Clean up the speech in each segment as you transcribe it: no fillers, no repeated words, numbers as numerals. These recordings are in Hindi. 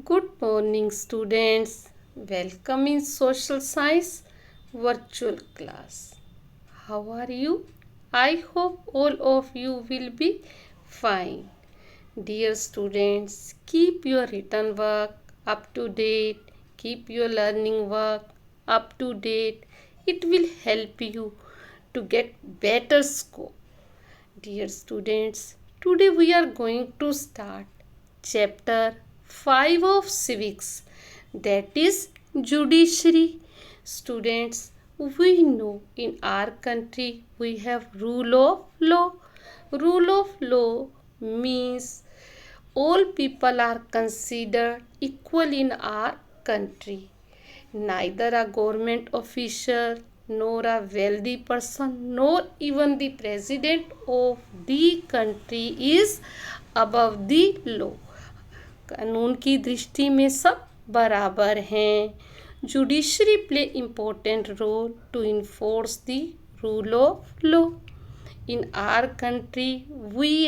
Good morning, students. Welcome in Social Science virtual class. How are you? I hope all of you will be fine. Dear students, keep your written work up to date. Keep your learning work up to date. It will help you to get better score. Dear students, today we are going to start chapter 5 of civics, that is judiciary. Students, we know in our country we have rule of law. Rule of law means all people are considered equal in our country. Neither a government official, nor a wealthy person, nor even the president of the country is above the law. कानून की दृष्टि में सब बराबर हैं. Judiciary play important role to enforce the rule of law. In our country, we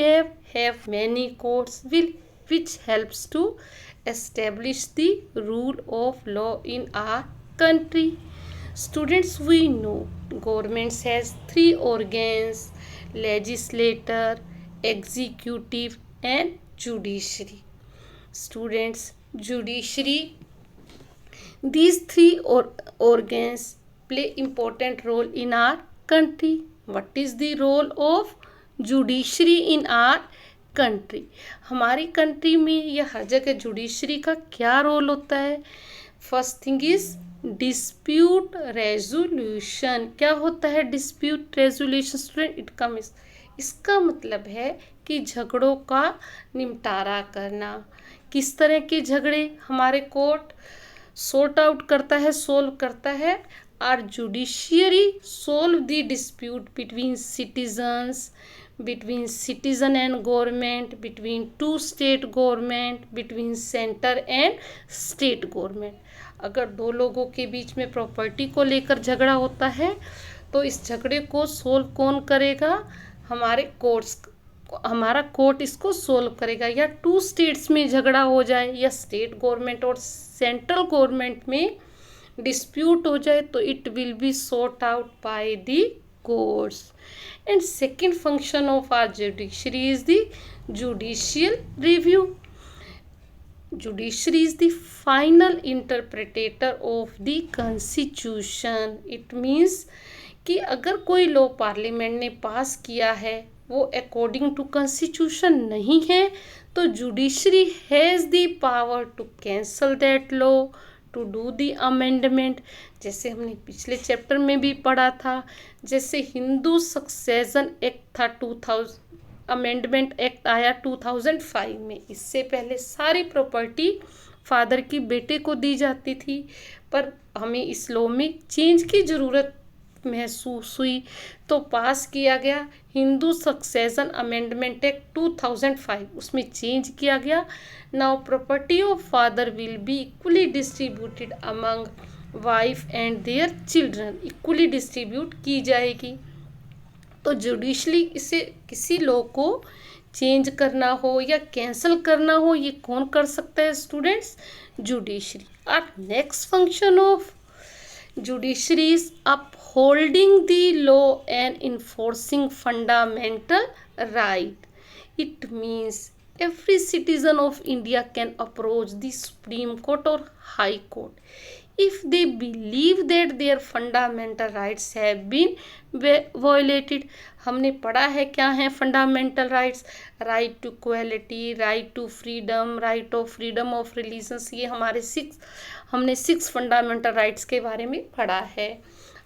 have many courts which helps to establish the rule of law in our country. Students, we know government has three organs: legislature, executive and judiciary. Students, judiciary, these three organs play important role in our country. What is the role of judiciary in our country? हमारी कंट्री में या हर जगह जुडिशरी का क्या रोल होता है? First thing is dispute resolution. क्या होता है dispute resolution student? It comes, इसका मतलब है कि झगड़ों का निपटारा करना. किस तरह के झगड़े हमारे कोर्ट सॉर्ट आउट करता है, सोल्व करता है? Our judiciary solve the dispute between citizens, between citizen and government, between two state government, between center and state government. अगर दो लोगों के बीच में प्रॉपर्टी को लेकर झगड़ा होता है तो इस झगड़े को सोल्व कौन करेगा? हमारा कोर्ट इसको सोल्व करेगा. या टू स्टेट्स में झगड़ा हो जाए या स्टेट गवर्नमेंट और सेंट्रल गवर्नमेंट में डिस्प्यूट हो जाए तो it will be sort out by the courts. And second function of our judiciary is the judicial review. Judiciary is the final interpreter of the constitution. It means कि अगर कोई लॉ पार्लियामेंट ने पास किया है वो अकॉर्डिंग टू कॉन्स्टिट्यूशन नहीं है तो judiciary has the power to cancel that law, to do the amendment. जैसे हमने पिछले चैप्टर में भी पढ़ा था, जैसे हिंदू सक्सेशन एक्ट था 2000, अमेंडमेंट एक्ट आया 2005 में. इससे पहले सारी प्रॉपर्टी फादर की बेटे को दी जाती थी, पर हमें इस लॉ में चेंज की ज़रूरत महसूस हुई तो पास किया गया हिंदू सक्सेशन अमेंडमेंट एक्ट 2005. उसमें चेंज किया गया. Now property of father will be equally distributed among wife and their children. Equally distribute की जाएगी. तो जुडिशली इसे किसी लॉ को चेंज करना हो या कैंसिल करना हो ये कौन कर सकता है students? Judiciary. Our next function of judiciary is upholding the law and enforcing fundamental right. It means every citizen of India can approach the Supreme Court or High Court if they believe that their fundamental rights have been violated. हमने पढ़ा है क्या है fundamental rights? Right to equality, right to freedom, right of freedom of religions. ये हमने 6 फंडामेंटल राइट्स के बारे में पढ़ा है.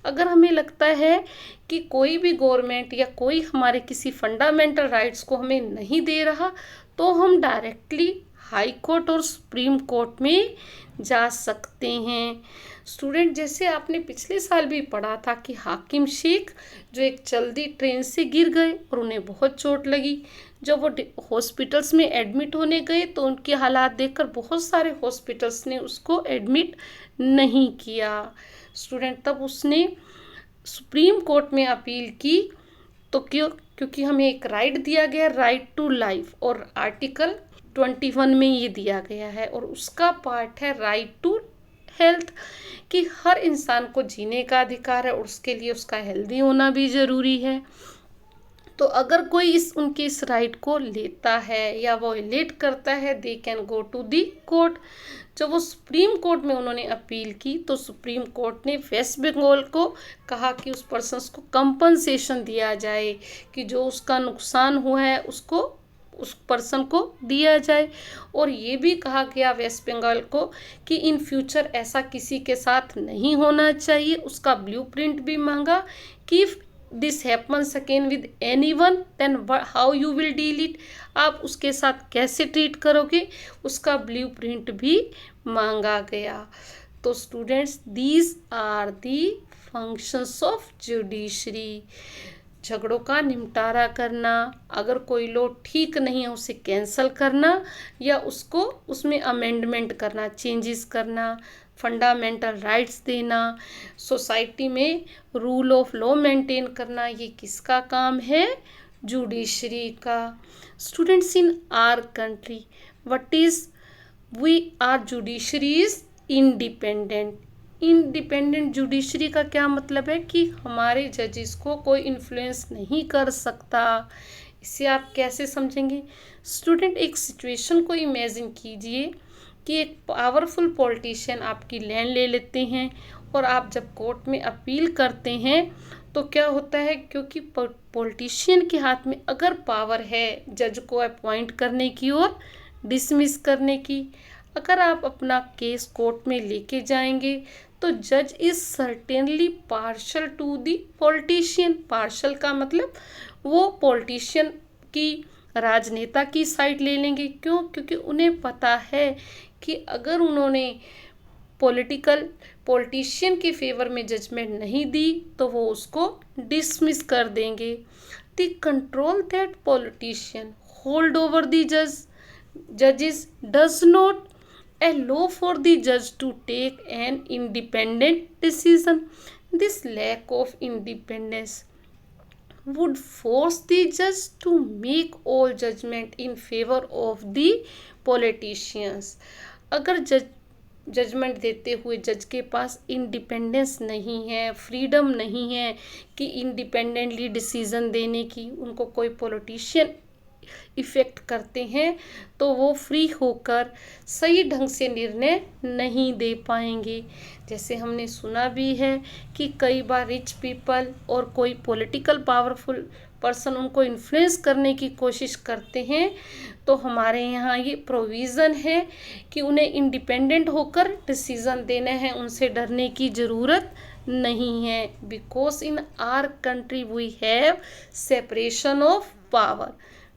अगर हमें लगता है कि कोई भी गवर्नमेंट या कोई हमारे किसी फंडामेंटल राइट्स को हमें नहीं दे रहा तो हम डायरेक्टली हाई कोर्ट और सुप्रीम कोर्ट में जा सकते हैं. स्टूडेंट, जैसे आपने पिछले साल भी पढ़ा था कि हाकिम शेख जो एक चलती ट्रेन से गिर गए और उन्हें बहुत चोट लगी. जब वो हॉस्पिटल्स में एडमिट होने गए तो उनके हालात देखकर बहुत सारे हॉस्पिटल्स ने उसको एडमिट नहीं किया. स्टूडेंट, तब उसने सुप्रीम कोर्ट में अपील की तो क्योंकि हमें एक राइट दिया गया, राइट टू लाइफ, और आर्टिकल 21 में ये दिया गया है, और उसका पार्ट है राइट टू हेल्थ, कि हर इंसान को जीने का अधिकार है और उसके लिए उसका हेल्दी होना भी ज़रूरी है। तो अगर कोई उनके इस राइट को लेता है या वॉयलेट करता है, they can go to the court. जब वो सुप्रीम कोर्ट में उन्होंने अपील की, तो सुप्रीम कोर्ट ने वेस्ट बंगाल को कहा कि उस पर्सन को कंपनसेशन दिया जाए, कि जो उसका नुकसान हुआ है उसको उस पर्सन को दिया जाए। और ये भी कहा गया वेस्ट बंगाल को कि इन फ्यूचर ऐसा किसी के साथ नहीं होना चाहिए। उसका ब्लूप्रिंट भी मांगा कि this happens again with anyone then how you will deal it, आप उसके साथ कैसे ट्रीट करोगे, उसका ब्लूप्रिंट भी मांगा गया। तो students, these are the functions of judiciary. झगड़ों का निपटारा करना, अगर कोई लॉ ठीक नहीं है उसे कैंसल करना या उसको उसमें अमेंडमेंट करना, चेंजेस करना, फंडामेंटल राइट्स देना, सोसाइटी में रूल ऑफ लॉ मेंटेन करना, ये किसका काम है? जुडिशरी का। Students, in our country what is we our judiciary is independent. Independent judiciary का क्या मतलब है? कि हमारे जजेस को कोई इन्फ्लुएंस नहीं कर सकता। इसे आप कैसे समझेंगे? स्टूडेंट, एक सिचुएशन को इमेजिन कीजिए कि एक पावरफुल पॉलिटिशियन आपकी लैंड ले लेते हैं, और आप जब कोर्ट में अपील करते हैं तो क्या होता है, क्योंकि पॉलिटिशियन के हाथ में अगर पावर है जज को अपॉइंट करने की और डिसमिस करने की, अगर आप अपना केस कोर्ट में लेके जाएंगे तो जज is certainly partial to the politician. Partial का मतलब वो पॉलिटिशियन की, राजनेता की साइड ले लेंगे। क्यों? क्योंकि उन्हें पता है कि अगर उन्होंने पॉलिटिशियन के फेवर में जजमेंट नहीं दी तो वो उसको डिसमिस कर देंगे। The control that politician hold over the जजेस does not allow for the judge to take an independent decision. This lack of independence would force the judge to make all judgment in favor of the politicians. अगर जजमेंट देते हुए जज के पास इंडिपेंडेंस नहीं है, फ्रीडम नहीं है कि इंडिपेंडेंटली डिसीजन देने की, उनको कोई पॉलिटिशियन इफ़ेक्ट करते हैं, तो वो फ्री होकर सही ढंग से निर्णय नहीं दे पाएंगे। जैसे हमने सुना भी है कि कई बार रिच पीपल और कोई पॉलिटिकल पावरफुल पर्सन उनको इन्फ्लुएंस करने की कोशिश करते हैं, तो हमारे यहाँ ये प्रोविज़न है कि उन्हें इंडिपेंडेंट होकर डिसीज़न देने हैं, उनसे डरने की ज़रूरत नहीं है। Because in our country we have separation of power,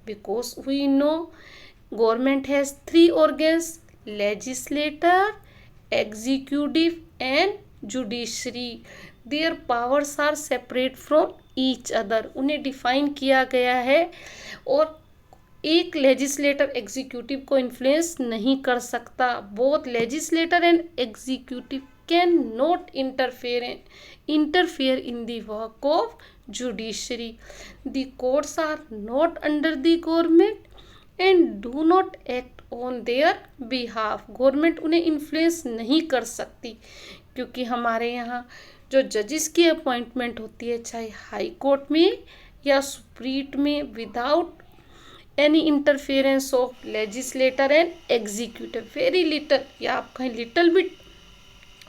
because we know government has 3 organs: legislature, executive and judiciary. Their powers are separate from each other. उन्हें डिफाइन किया गया है, और एक लेजिस्लेटर एग्जीक्यूटिव को इन्फ्लुएंस नहीं कर सकता। Both legislator and executive can not interfere in the work of judiciary. The courts are not under the government and do not act on their behalf. Government उन्हें इन्फ्लुएंस नहीं कर सकती, क्योंकि हमारे यहाँ जो जजेस की अपॉइंटमेंट होती है, चाहे हाई कोर्ट में या सुप्रीम में, without any interference of legislator and executive, very little, या आप कहीं लिटल बिट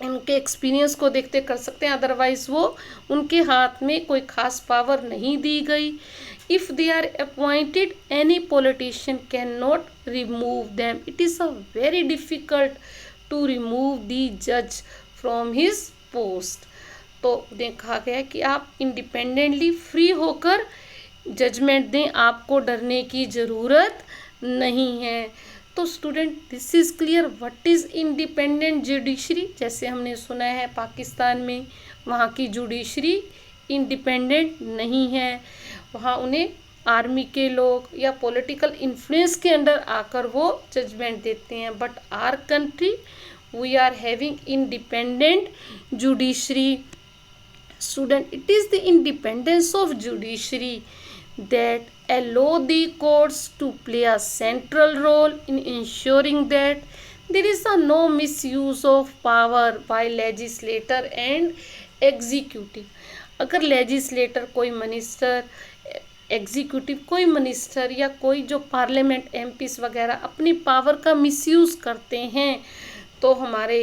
उनके एक्सपीरियंस को देखते कर सकते हैं, अदरवाइज वो उनके हाथ में कोई खास पावर नहीं दी गई। If they are appointed, any politician can not remove them. It is a very difficult to remove the जज फ्रॉम हिज पोस्ट। तो उन्हें कहा गया कि आप इंडिपेंडेंटली फ्री होकर जजमेंट दें, आपको डरने की ज़रूरत नहीं है। तो student, this is clear what is independent judiciary. जैसे हमने सुना है पाकिस्तान में वहाँ की जुडिशरी इंडिपेंडेंट नहीं है, वहाँ उन्हें आर्मी के लोग या पॉलिटिकल इन्फ्लुएंस के अंडर आकर वो जजमेंट देते हैं। But our country we are having independent judiciary. Student, it is the independence of judiciary that allow the courts to play a central role in ensuring that there is a no misuse of power by legislator and executive. अगर लेजिस्लेटर कोई मिनिस्टर, एग्जीक्यूटिव कोई मिनिस्टर या कोई जो पार्लियामेंट एमपीस वगैरह अपनी पावर का मिसयूज़ करते हैं तो हमारे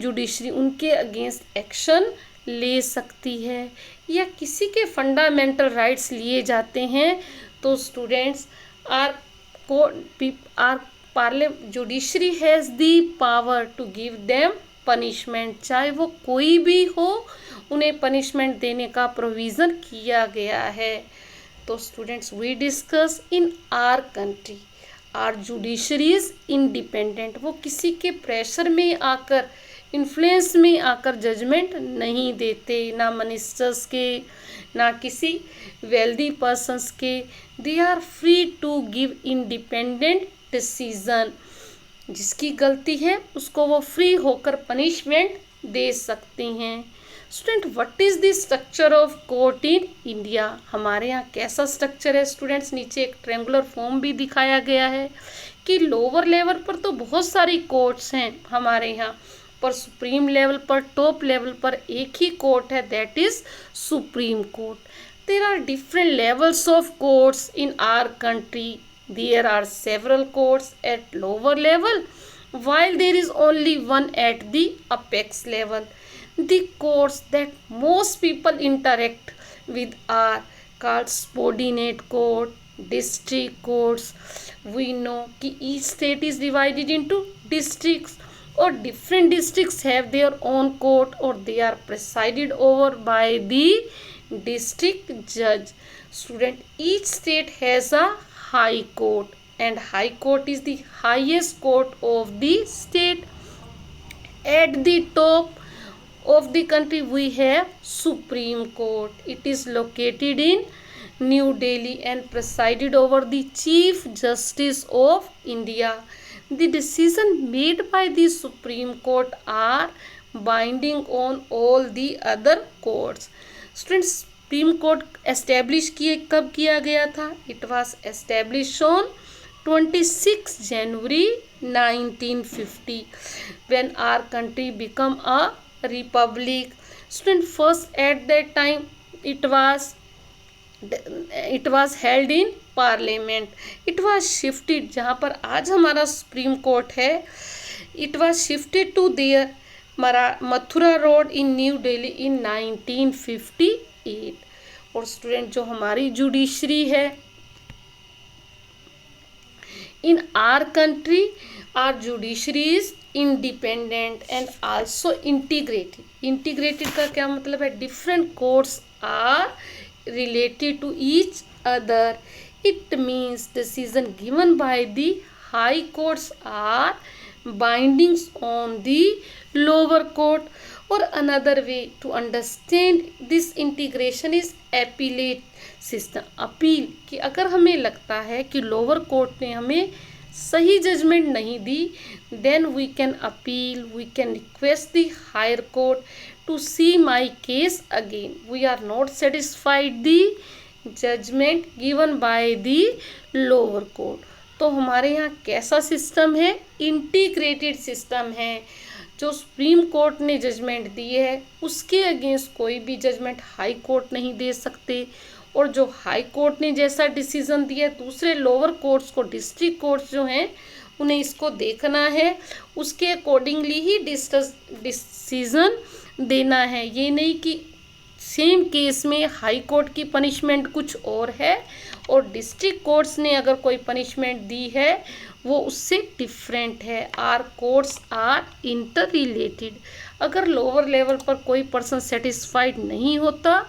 जुडिशरी उनके अगेंस्ट एक्शन ले सकती है, या किसी के फंडामेंटल राइट्स लिए जाते हैं तो students judiciary has the power to give them punishment, चाहे वो कोई भी हो उन्हें पनिशमेंट देने का प्रोविज़न किया गया है। तो students we discuss in our country our judiciary is independent, वो किसी के प्रेशर में आकर, इन्फ्लुएंस में आकर जजमेंट नहीं देते, ना मिनिस्टर्स के ना किसी वेल्दी पर्सन्स के। They are free to give independent decision, जिसकी गलती है उसको वो फ्री होकर पनिशमेंट दे सकते हैं। Student what is the structure of court in India, हमारे यहाँ कैसा स्ट्रक्चर है स्टूडेंट्स, नीचे एक ट्रेंगुलर फॉर्म भी दिखाया गया है कि लोअर लेवल पर तो बहुत सारी कोर्ट्स हैं हमारे यहाँ, पर सुप्रीम लेवल पर, टॉप लेवल पर एक ही कोर्ट है, that is supreme court. There are different levels of courts in our country, there are several courts at lower level while there is only one at the apex level. The courts that most people interact with are called subordinate court, district courts. We know कि each state is divided into districts or different districts have their own court or they are presided over by the district judge. Student, each state has a high court and high court is the highest court of the state. At the top of the country we have Supreme Court. It is located in New Delhi and presided over the Chief Justice of India. The decision made by the Supreme Court are binding on all the other courts. Students, Supreme Court establish कब किया गया था? It was established on 26 January 1950 when our country become a republic. Student, first at that time it was held in parliament. It was shifted, जहाँ पर आज हमारा सुप्रीम कोर्ट है, it was shifted to their Mathura road in new Delhi in 1958. और स्टूडेंट जो हमारी जुडिशरी है in our country, our judiciary is independent and also integrated. Integrated का क्या मतलब है? Different courts are related to each other. It means decision given by the high courts are bindings on the lower court. Or another way to understand this integration is appellate system. Appeal, कि अगर हमें लगता है कि लोअर कोर्ट ने हमें सही जजमेंट नहीं दी, then we can appeal, we can request the higher court to see my case again. We are not satisfied the judgement given by the lower court. तो हमारे यहाँ कैसा सिस्टम है? इंटीग्रेटेड सिस्टम है. जो सुप्रीम कोर्ट ने जजमेंट दी है उसके अगेंस्ट कोई भी जजमेंट हाई कोर्ट नहीं दे सकते, और जो हाई कोर्ट ने जैसा डिसीजन दिया है दूसरे लोअर कोर्ट्स को, डिस्ट्रिक्ट कोर्ट्स जो हैं उन्हें इसको देखना है, उसके अकॉर्डिंगली ही डिसीजन देना है. ये नहीं कि सेम केस में हाई कोर्ट की पनिशमेंट कुछ और है और डिस्ट्रिक्ट कोर्ट्स ने अगर कोई पनिशमेंट दी है वो उससे डिफरेंट है. Our courts are interrelated. अगर लोअर लेवल पर कोई पर्सन सेटिस्फाइड नहीं होता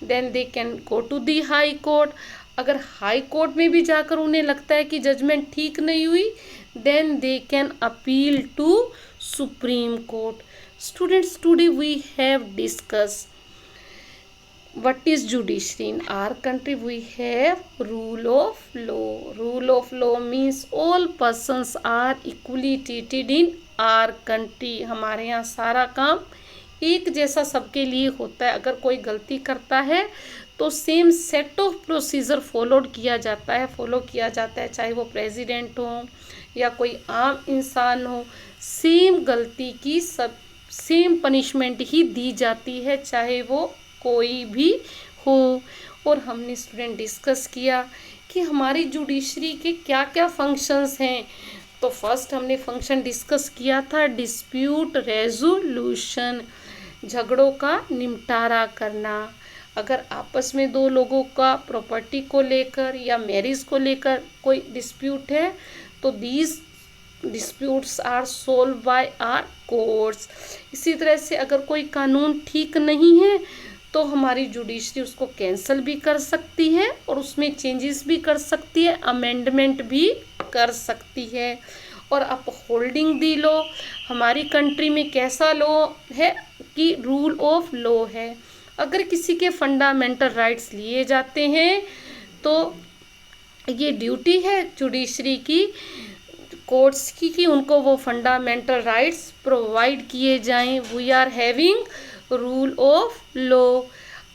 then they can go to the high court. अगर हाई कोर्ट में भी जाकर उन्हें लगता है कि जजमेंट ठीक नहीं हुई then they can appeal to supreme court. Students, today we have discuss what is judiciary in our country. We have rule of law. Rule of law means all persons are equally treated in our country. हमारे यहाँ सारा काम एक जैसा सबके लिए होता है. अगर कोई गलती करता है तो same set of procedure follow किया जाता है, चाहे वो प्रेसिडेंट हो या कोई आम इंसान हो। सेम गलती की सब सेम पनिशमेंट ही दी जाती है, चाहे वो कोई भी हो। और हमने स्टूडेंट डिस्कस किया कि हमारी जुडिशरी के क्या क्या फंक्शंस हैं। तो फर्स्ट हमने फंक्शन डिस्कस किया था डिस्प्यूट रेजोल्यूशन, झगड़ों का निपटारा करना। अगर आपस में दो लोगों का प्रॉपर्टी को लेकर या मैरिज को लेकर कोई डिस्प्यूट है तो these disputes are solve by our courts. इसी तरह से अगर कोई कानून ठीक नहीं है तो हमारी जुडिशरी उसको कैंसिल भी कर सकती है और उसमें चेंजेस भी कर सकती है, अमेंडमेंट भी कर सकती है। और अब होल्डिंग दी लॉ, हमारी कंट्री में कैसा लॉ है कि रूल ऑफ लॉ है। अगर किसी के फंडामेंटल राइट्स लिए जाते हैं तो ये ड्यूटी है जुडिशरी की, कोर्ट्स की, कि उनको वो फंडामेंटल राइट्स प्रोवाइड किए जाएं। We are having rule of law.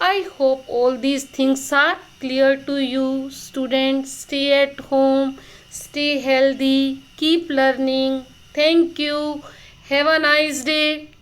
I hope all these things are clear to you. Students, stay at home, stay healthy, keep learning. Thank you. Have a nice day.